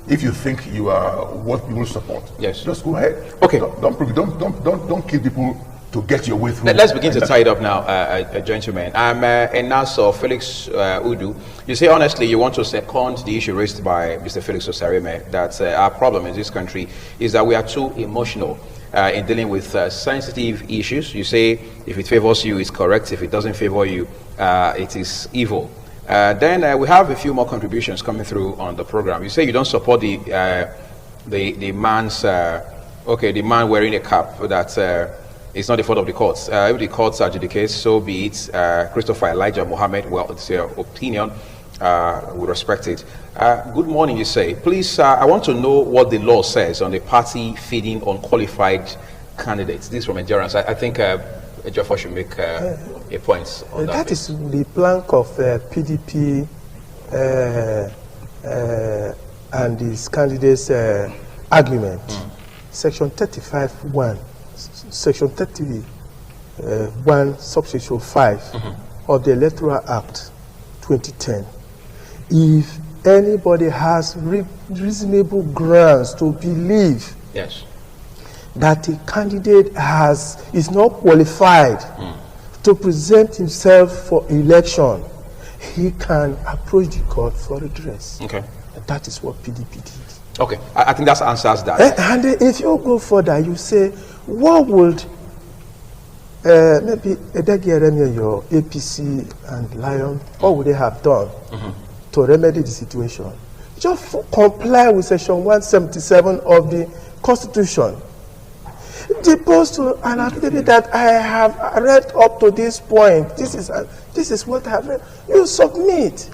If you think you are what people support, yes, just go ahead. Okay. Don't prove it. Don't kill people to get your way through. Let's begin to tie it up now, gentlemen. I'm Enaso Felix Udu. You say honestly you want to second the issue raised by Mr. Felix Osareme that our problem in this country is that we are too emotional in dealing with sensitive issues. You say if it favors you, it's correct. If it doesn't favor you, it is evil. Then we have a few more contributions coming through on the program. You say you don't support the man's the man wearing a cap that. It's not the fault of the courts. If the courts adjudicate, so be it. Christopher Elijah Mohammed, well, it's your opinion. We respect it. Good morning, you say. Please, I want to know what the law says on the party feeding unqualified candidates. This is from endurance. I think Ejiofor should make a point on that. That is the plank of PDP and his candidates' argument. Section 35(1). Section 31, subsection 5 of the Electoral Act 2010. If anybody has reasonable grounds to believe that a candidate is not qualified to present himself for election, he can approach the court for redress. Okay. And that is what PDP did. Okay, I think that answers that. And if you go further, you say, what would maybe Edegieremia, your APC and Lion, what would they have done to remedy the situation? Just comply with Section 177 of the Constitution. Deposed to an affidavit that I have read up to this point. This is what I have read. You submit.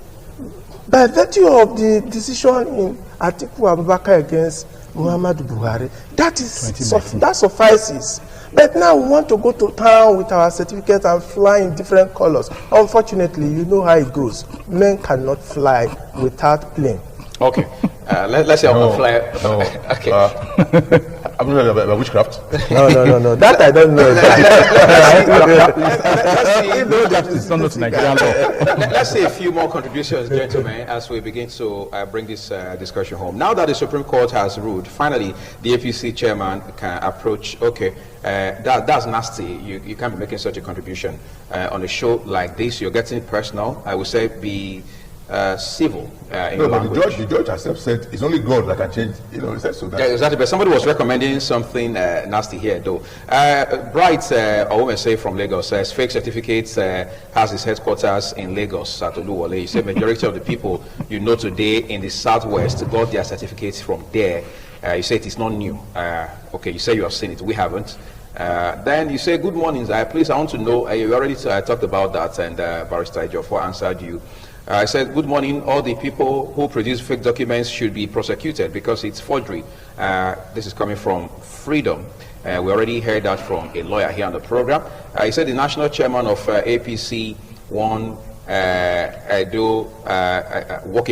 By virtue of the decision in Atiku Abubakar against Muhammadu Buhari, that suffices. But now we want to go to town with our certificates and fly in different colors. Unfortunately, you know how it goes. Men cannot fly without plane. Okay. Let's say I can fly. No. Okay. I'm not about witchcraft. No. That I don't know. Let's see a few more contributions, gentlemen, as we begin to bring this discussion home. Now that the Supreme Court has ruled, finally, the APC chairman can approach. Okay, that's nasty. You can't be making such a contribution on a show like this. You're getting it personal. I would say be civil in language. The judge herself said it's only God that can change. He said so. Yeah, exactly. But somebody was recommending something nasty here, though. Bright, a woman say from Lagos, says fake certificates has its headquarters in Lagos at Oluwole. He said majority of the people today in the southwest got their certificates from there. You say it is not new. Okay, you say you have seen it. We haven't. Then you say, good morning. Please, I want to know, you already talked about that, and Barrister Ejiofor answered you. I said, good morning, all the people who produce fake documents should be prosecuted because it's forgery. This is coming from Freedom. We already heard that from a lawyer here on the program. He said the national chairman of APC won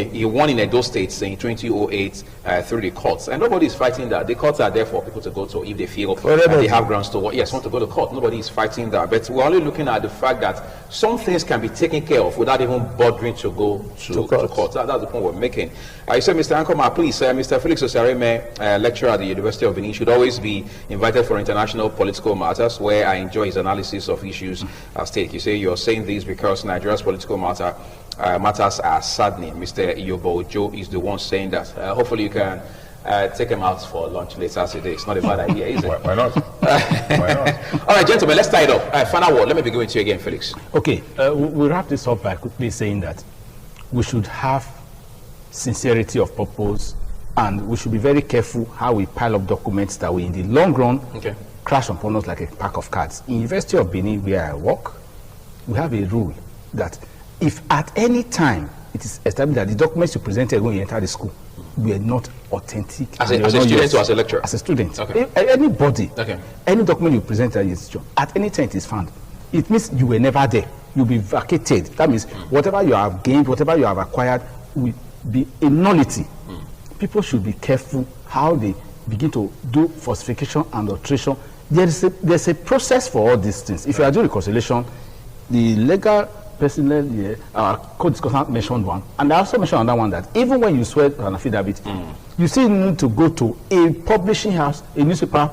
he won in Edo State in 2008 through the courts, and nobody is fighting that. The courts are there for people to go to if they feel they have grounds to want to go to court. Nobody is fighting that, but we're only looking at the fact that some things can be taken care of without even bothering to go to court. That's the point we're making. I said, Mr. Ankoma, please, Mr. Felix Osareme, lecturer at the University of Benin, should always be invited for international political matters, where I enjoy his analysis of issues at stake. You say you're saying this because Nigeria's political matters are saddening. Mr. Iyobo Joe is the one saying that. Hopefully you can take him out for lunch later today. It's not a bad idea, is it? Why not? Why not? All right, gentlemen, let's tie it up. Final word. Let me begin with you again, Felix. Okay, we'll wrap this up by quickly saying that we should have sincerity of purpose, and we should be very careful how we pile up documents that will, in the long run, crash upon us like a pack of cards. In University of Benin, where I work, we have a rule that if at any time it is established that the documents you presented when you enter the school were not authentic. As a student or as a lecturer? As a student. Okay. Anybody, okay. Any document you present at the institution, at any time it is found, it means you were never there. You'll be vacated. That means whatever you have gained, whatever you have acquired will be a nullity. People should be careful how they begin to do falsification and alteration. There's a process for all these things. If you are doing reconciliation, the legal personnel here, our co-discussant mentioned one, and I also mentioned another one, that even when you swear an affidavit, you still need to go to a publishing house, a newspaper,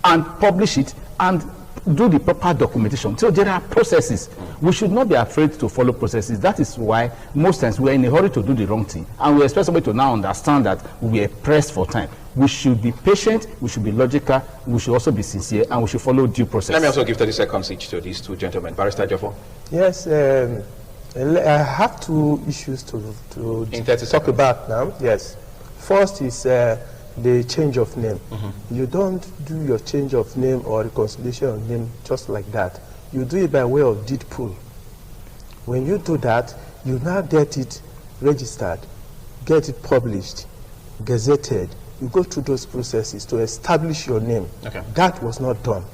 and publish it and do the proper documentation. So there are processes. We should not be afraid to follow processes. That is why most times we are in a hurry to do the wrong thing, and we expect somebody to now understand that we are pressed for time. We should be patient, we should be logical, we should also be sincere, and we should follow due process. Let me also give 30 seconds each to these two gentlemen. Barrister Jofo. Yes, I have two issues to talk about now. Yes. First is the change of name. You don't do your change of name or reconciliation of name just like that. You do it by way of deed pool. When you do that, you now get it registered, get it published, gazetted. You go through those processes to establish your name. Okay. That was not done.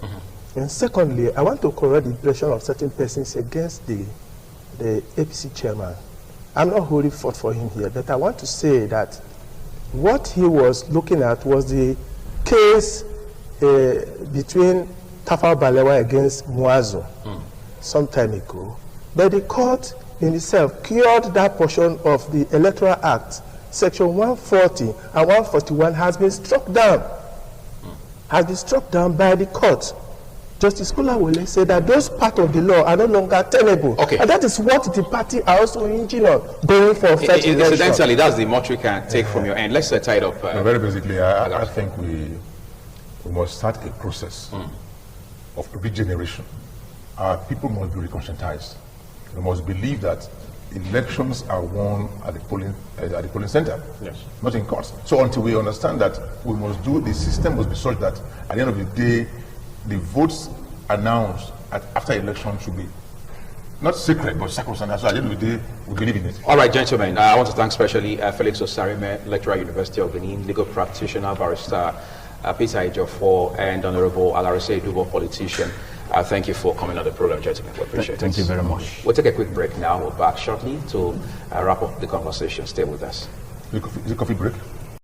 And secondly, I want to correct the impression of certain persons against the APC chairman. I'm not holding forth for him here, but I want to say that what he was looking at was the case between Tafawa Balewa against Muazu some time ago. But the court in itself cured that portion of the Electoral Act. Section 140 and 141 has been struck down. Has been struck down by the court. Justice Kulawole said that those parts of the law are no longer tenable. Okay. And that is what the party are also hinging on, going for such election. Incidentally, that's the much we can take from your end. Let's tie it up. No, very basically, I think we must start a process of regeneration. Our people must be reconscientized. We must believe that elections are won at the polling center, yes, not in courts. So until we understand that, we must do, the system must be such that at the end of the day, the votes announced after election should be not secret but sacrosanct. So at the end of the day, we believe in it. All right, gentlemen, I want to thank especially Felix Osarime, lecturer, University of Benin, legal practitioner, barrister, Peter Ejiofor, and Honorable Alarise Dubo, politician. Thank you for coming on the program, gentlemen. We appreciate it. Thank you very much. We'll take a quick break now. We'll back shortly to wrap up the conversation. Stay with us. Is it coffee break?